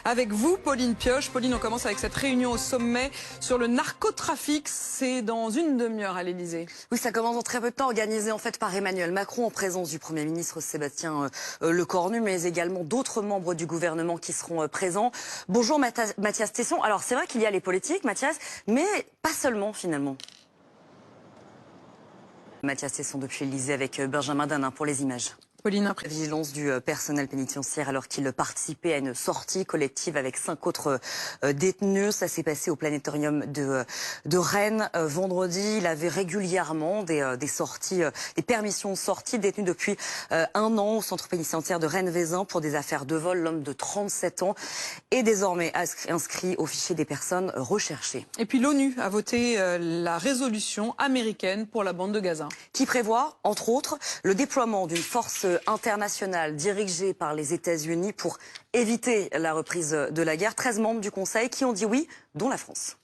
avec vous, Pauline Pioche. Pauline, on commence avec cette réunion au sommet sur le narcotrafic. C'est dans une demi-heure à l'Elysée. Oui, ça commence dans très peu de temps, organisé en fait par Emmanuel Macron en présence du Premier ministre Sébastien Lecornu, mais également d'autres membres du gouvernement qui seront présents. Bonjour Mathias Tesson. Alors c'est vrai qu'il y a les politiques, Mathias, mais pas seulement finalement. Mathias Tesson depuis l'Elysée avec Benjamin Danin pour les images. Pauline, après. Vigilance du personnel pénitentiaire alors qu'il participait à une sortie collective avec 5 autres détenus. Ça s'est passé au planétorium de Rennes vendredi. Il avait régulièrement des sorties, des permissions de sortie, détenu depuis 1 an au centre pénitentiaire de Rennes-Vézin pour des affaires de vol. L'homme de 37 ans est désormais inscrit au fichier des personnes recherchées. Et puis l'ONU a voté la résolution américaine pour la bande de Gaza. Qui prévoit, entre autres, le déploiement d'une force internationale dirigée par les États-Unis pour éviter la reprise de la guerre. 13 membres du Conseil qui ont dit oui, dont la France.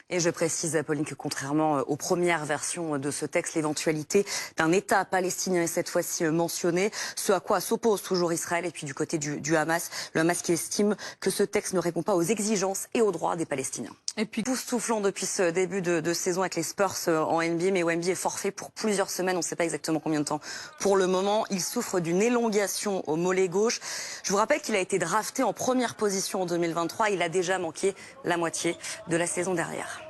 Et je précise, Pauline, que contrairement aux premières versions de ce texte, l'éventualité d'un État palestinien est cette fois-ci mentionnée, ce à quoi s'oppose toujours Israël et puis du côté du Hamas. Le Hamas qui estime que ce texte ne répond pas aux exigences et aux droits des Palestiniens. Et puis époustouflant depuis ce début de saison avec les Spurs en NBA, mais Wemby est forfait pour plusieurs semaines, on ne sait pas exactement combien de temps pour le moment. Il souffre d'une élongation au mollet gauche. Je vous rappelle qu'il a été drafté en première position en 2023, il a déjà manqué la moitié de la saison dernière.